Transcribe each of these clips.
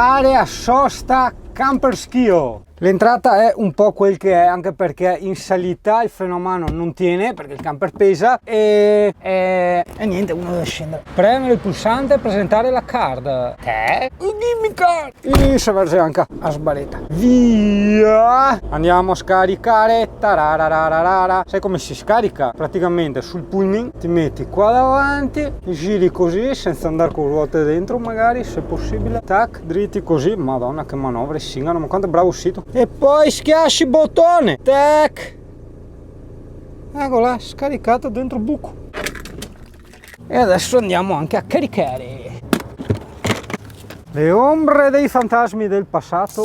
Area sosta camper schio. L'entrata è un po' quel che è, anche perché in salita il freno a mano non tiene perché il camper pesa e niente, uno deve scendere. Premere il pulsante e presentare la card. Che? Dimmi card! E si verge anche a sbaretta. Via! Andiamo a scaricare. Tararararara. Sai come si scarica? Praticamente sul pullman ti metti qua davanti, giri così senza andare con ruote dentro magari, se possibile. Tac, dritti così. Madonna che manovre singano, ma quanto è bravo il sito. E poi schiacci il bottone, tac, ecco là, scaricato dentro il buco. E adesso andiamo anche a caricare. Le ombre dei fantasmi del passato.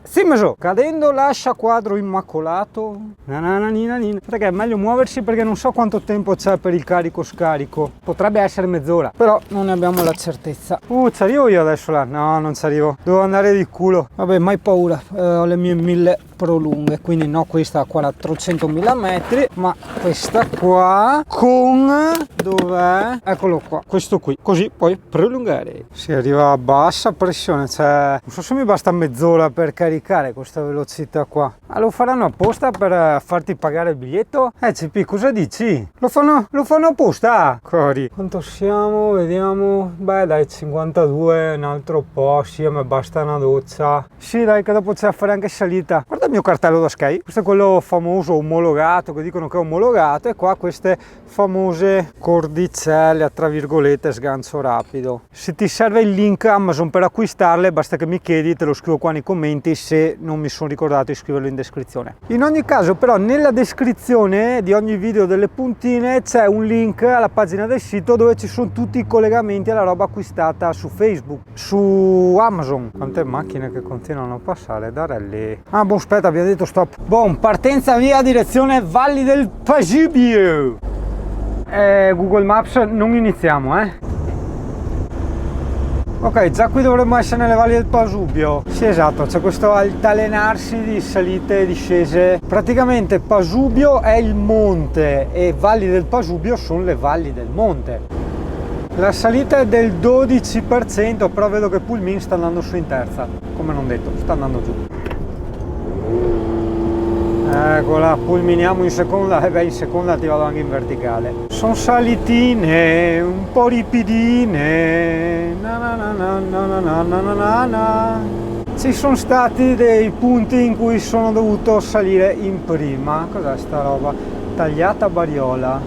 Sì, meso. Cadendo lascia quadro immacolato. Nananina. Perché è meglio muoversi perché non so quanto tempo c'è per il carico scarico. Potrebbe essere mezz'ora, però non ne abbiamo la certezza. Ci arrivo io adesso là? No, non ci arrivo. Devo andare di culo. Vabbè, mai paura. Ho le mie 1000 pro lunghe, quindi no questa a 400.000 metri, ma questa qua con... dov'è? Eccolo qua. Questo qui. Così puoi prolungare. Si arriva a bassa pressione, cioè... non so se mi basta mezz'ora per caricare questa velocità qua. Ah, lo faranno apposta per farti pagare il biglietto? CP, cosa dici? Lo fanno apposta? Cori. Quanto siamo? Vediamo. Beh dai, 52, un altro po', sì, a me basta una doccia. Sì dai, che dopo c'è da fare anche salita. Guarda il mio cartello da Sky, questo è quello famoso omologato, che dicono che è omologato, e qua queste famose cordicelle a tra virgolette sgancio rapido. Se ti serve il link Amazon per acquistarle, basta che mi chiedi, te lo scrivo qua nei commenti, se non mi sono ricordato di scriverlo in descrizione. In ogni caso però nella descrizione di ogni video delle puntine c'è un link alla pagina del sito dove ci sono tutti i collegamenti alla roba acquistata su Facebook, su Amazon. Quante macchine che continuano a passare, darelli. Ah, buon, aspetta, abbiamo detto stop. Buon, partenza via, direzione Valli del Pasubio. Google Maps, non iniziamo, Ok, già qui dovremmo essere nelle valli del Pasubio. Sì, esatto, c'è questo altalenarsi di salite e discese. Praticamente Pasubio è il monte e valli del Pasubio sono le valli del monte. La salita è del 12%, però vedo che Pullman sta andando su in terza. Come non detto, sta andando giù. Eccola, pulminiamo in seconda, e beh, in seconda ti vado anche in verticale. Sono salitine, un po' ripidine, Ci sono stati dei punti in cui sono dovuto salire in prima. Cos'è sta roba? Tagliata bariola.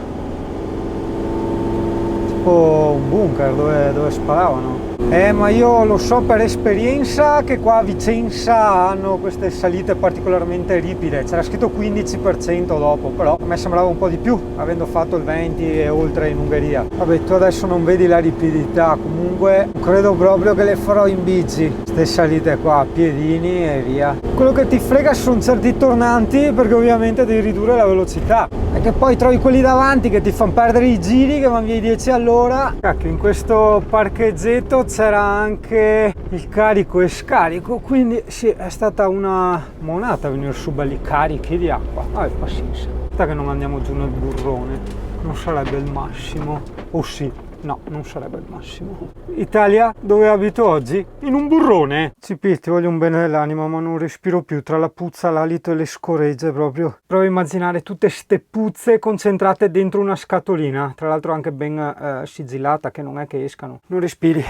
Tipo un bunker dove sparavano. Ma io lo so per esperienza che qua a Vicenza hanno queste salite particolarmente ripide. C'era scritto 15% dopo, però a me sembrava un po' di più, avendo fatto il 20 e oltre in Ungheria. Vabbè, tu adesso non vedi la ripidità, comunque credo proprio che le farò in bici, queste salite qua, a piedini e via. Quello che ti frega sono certi tornanti, perché ovviamente devi ridurre la velocità. E che poi trovi quelli davanti che ti fanno perdere i giri, che vanno via i 10 all'ora. Cacchio, in questo parcheggetto c'era anche il carico e scarico, quindi sì, è stata una monata venire su belli carichi di acqua. Vabbè, pazienza. Aspetta che non andiamo giù nel burrone, non sarebbe il massimo. O sì, no, non sarebbe il massimo. Italia, dove abito oggi? In un burrone. CP, ti voglio un bene dell'anima, ma non respiro più tra la puzza, l'alito e le scoregge proprio. Provo a immaginare tutte ste puzze concentrate dentro una scatolina, tra l'altro anche ben sigillata, che non è che escano. Non respiri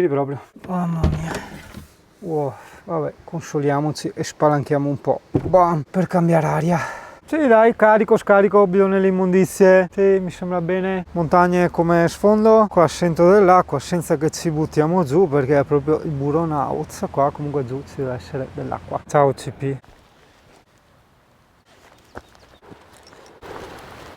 proprio. Mamma mia. Wow, vabbè, consoliamoci e spalanchiamo un po'. Bam, per cambiare aria. Sì dai, carico, scarico, bidone le immondizie, sì, mi sembra bene. Montagne come sfondo, qua sento dell'acqua senza che ci buttiamo giù perché è proprio il burnout, qua comunque giù ci deve essere dell'acqua. Ciao CP.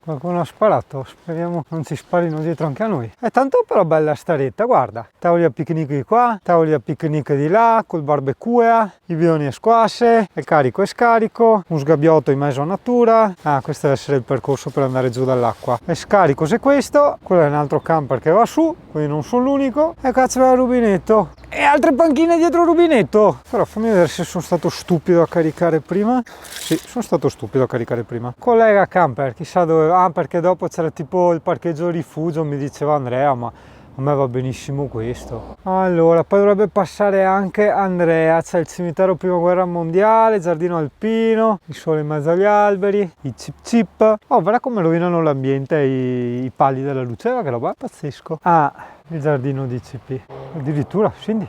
Qualcuno ha sparato, speriamo non ci sparino dietro anche a noi. È tanto però bella sta retta, guarda. Tavoli a picnic di qua, tavoli a picnic di là, col barbecue, i bidoni a squasse, il carico e scarico, un sgabbiotto in mezzo a natura. Ah, questo deve essere il percorso per andare giù dall'acqua. E scarico se questo, quello è un altro camper che va su, quindi non sono l'unico. E cazzo va il rubinetto. E altre panchine dietro il rubinetto. Però fammi vedere se sono stato stupido a caricare prima. Sì, sono stato stupido a caricare prima. Collega camper, chissà dove. Ah, perché dopo c'era tipo il parcheggio rifugio, mi diceva Andrea, ma A me va benissimo questo. Allora, poi dovrebbe passare anche Andrea, c'è il cimitero prima guerra mondiale, giardino alpino, il sole in mezzo agli alberi, i chip chip. Oh, guarda come rovinano l'ambiente i pali della luce, che roba, pazzesco. Ah, il giardino di CP. Addirittura, scendi.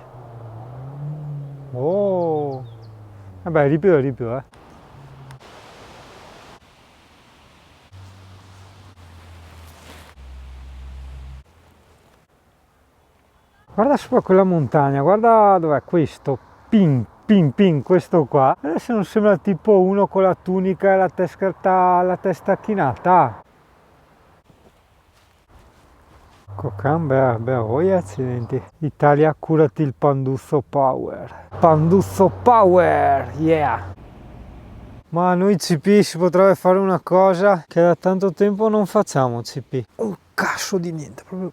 Oh, vabbè, ripio, Guarda sopra quella montagna, guarda dov'è questo, questo qua. Adesso non sembra tipo uno con la tunica e la testa chinata. Cocan, beh, voi accidenti. Italia, curati il Panduzzo Power. Panduzzo Power, yeah! Ma a noi CP si potrebbe fare una cosa che da tanto tempo non facciamo CP. Un cazzo di niente, proprio.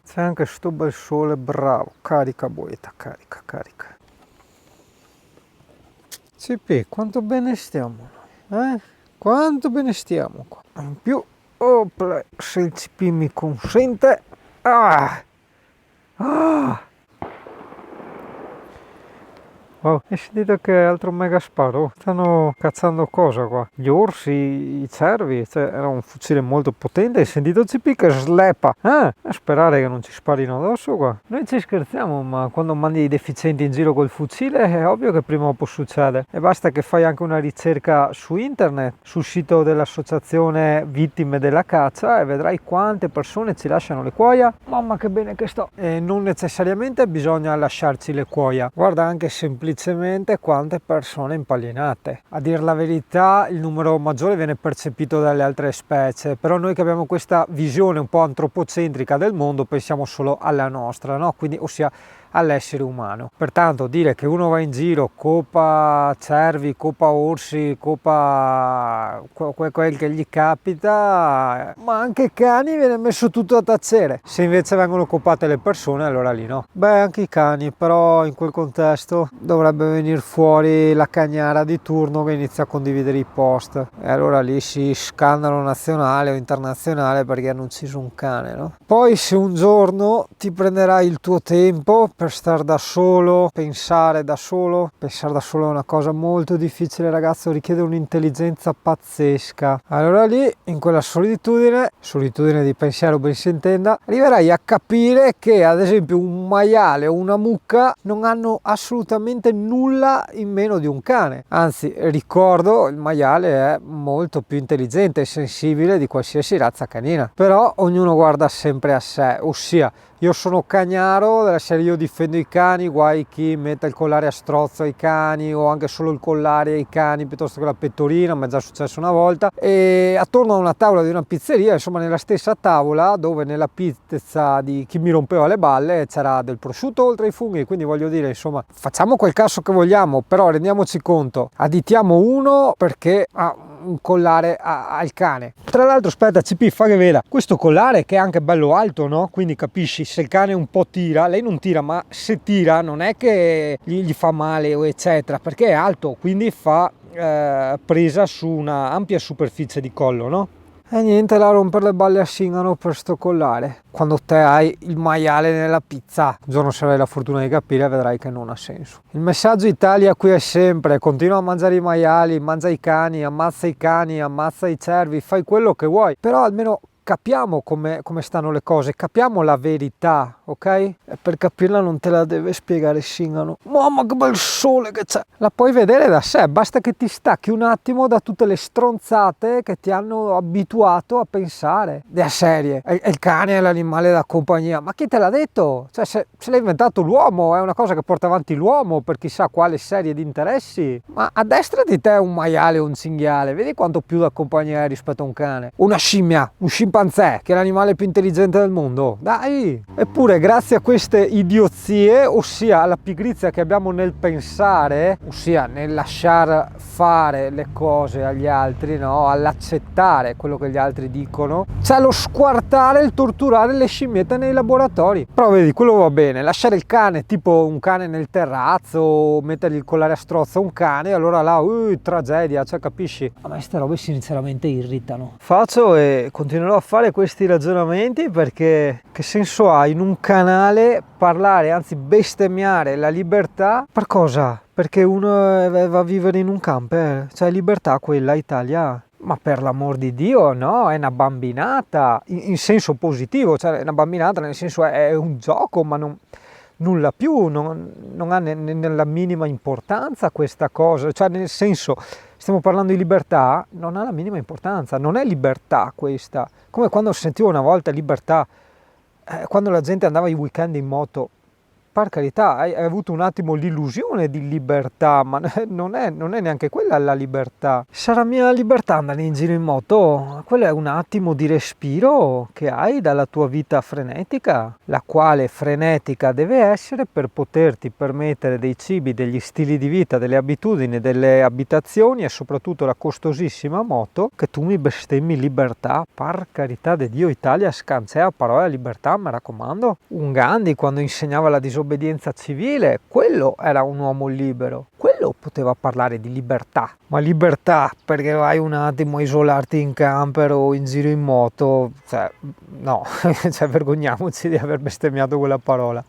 C'è anche sto bel sole, bravo, carica boeta, carica. CP, quanto bene stiamo noi, Quanto bene stiamo qua. In più, se il CP mi consente, Wow, hai sentito che altro mega sparo? Stanno cacciando cosa qua? Gli orsi, i cervi, cioè era un fucile molto potente, hai sentito CP che slepa? A sperare che non ci sparino addosso qua. Noi ci scherziamo, ma quando mandi i deficienti in giro col fucile è ovvio che prima o poi succede. E basta che fai anche una ricerca su internet, sul sito dell'associazione vittime della caccia e vedrai quante persone ci lasciano le cuoia. Mamma che bene che sto! E non necessariamente bisogna lasciarci le cuoia. Guarda anche semplicemente quante persone impalinate. A dir la verità il numero maggiore viene percepito dalle altre specie, però noi che abbiamo questa visione un po' antropocentrica del mondo pensiamo solo alla nostra, no? Quindi ossia all'essere umano. Pertanto dire che uno va in giro, copa cervi, copa orsi, copa quel che gli capita, ma anche cani viene messo tutto a tacere. Se invece vengono copate le persone, allora lì no. Beh, anche i cani, però in quel contesto dovrebbe venire fuori la cagnara di turno che inizia a condividere i post e allora lì si scandalo nazionale o internazionale perché hanno ucciso un cane, no? Poi se un giorno ti prenderai il tuo tempo per stare da solo, pensare da solo è una cosa molto difficile, ragazzo, richiede un'intelligenza pazzesca. Allora lì, in quella solitudine di pensiero ben si intenda, arriverai a capire che ad esempio un maiale o una mucca non hanno assolutamente nulla in meno di un cane. Anzi, ricordo, il maiale è molto più intelligente e sensibile di qualsiasi razza canina, però ognuno guarda sempre a sé, ossia io sono cagnaro della serie io difendo i cani, guai chi mette il collare a strozzo ai cani o anche solo il collare ai cani piuttosto che la pettorina, mi è già successo una volta. E attorno a una tavola di una pizzeria, insomma nella stessa tavola dove nella pizza di chi mi rompeva le balle c'era del prosciutto oltre ai funghi, quindi voglio dire, insomma, facciamo quel cazzo che vogliamo, però rendiamoci conto, additiamo uno perché un collare al cane. Tra l'altro, aspetta, CP, fa che veda questo collare che è anche bello alto, no? Quindi capisci, se il cane un po' tira, lei non tira, ma se tira non è che gli fa male o eccetera, perché è alto, quindi fa presa su una ampia superficie di collo, no? E niente, la rompere le balle a Singano per sto collare. Quando te hai il maiale nella pizza, un giorno se avrai la fortuna di capire vedrai che non ha senso. Il messaggio Italia qui è sempre: continua a mangiare i maiali, mangia i cani, ammazza i cervi, fai quello che vuoi, però almeno capiamo come stanno le cose, capiamo la verità, ok? E per capirla non te la deve spiegare Singano. Mamma che bel sole che c'è! La puoi vedere da sé, basta che ti stacchi un attimo da tutte le stronzate che ti hanno abituato a pensare. Della serie, è il cane è l'animale da compagnia, ma chi te l'ha detto? Cioè se l'ha inventato l'uomo, è una cosa che porta avanti l'uomo per chissà quale serie di interessi. Ma a destra di te è un maiale o un cinghiale, vedi quanto più da compagnia è rispetto a un cane. Una scimmia, un scimpanzé, che è l'animale più intelligente del mondo, dai! Eppure grazie a queste idiozie, ossia alla pigrizia che abbiamo nel pensare, ossia nel lasciar fare le cose agli altri, no? All'accettare quello che gli altri dicono, c'è lo squartare, il torturare le scimmiette nei laboratori. Però vedi, quello va bene, lasciare il cane, tipo un cane nel terrazzo, mettergli il collare a strozzo a un cane, allora là, tragedia, cioè capisci? A me queste robe sinceramente irritano. Faccio e continuerò a fare questi ragionamenti perché che senso ha in un canale parlare, anzi bestemmiare la libertà? Per cosa? Perché uno va a vivere in un camper? Cioè libertà quella Italia? Ma per l'amor di Dio, no, è una bambinata, in senso positivo, cioè è una bambinata nel senso è un gioco, ma nulla più, non ha nella minima importanza questa cosa, cioè nel senso, stiamo parlando di libertà, non ha la minima importanza, non è libertà questa, come quando sentivo una volta libertà, quando la gente andava ai weekend in moto. Per carità, hai avuto un attimo l'illusione di libertà, ma non è neanche quella la libertà. Sarà mia libertà andare in giro in moto? Quello è un attimo di respiro che hai dalla tua vita frenetica, la quale frenetica deve essere per poterti permettere dei cibi, degli stili di vita, delle abitudini, delle abitazioni e soprattutto la costosissima moto che tu mi bestemmi libertà. Per carità di Dio, Italia scancea parola libertà, mi raccomando. Un Gandhi quando insegnava la disobbedienza civile, quello era un uomo libero, quello poteva parlare di libertà, ma libertà perché vai un attimo a isolarti in camper o in giro in moto, cioè no, cioè vergogniamoci di aver bestemmiato quella parola.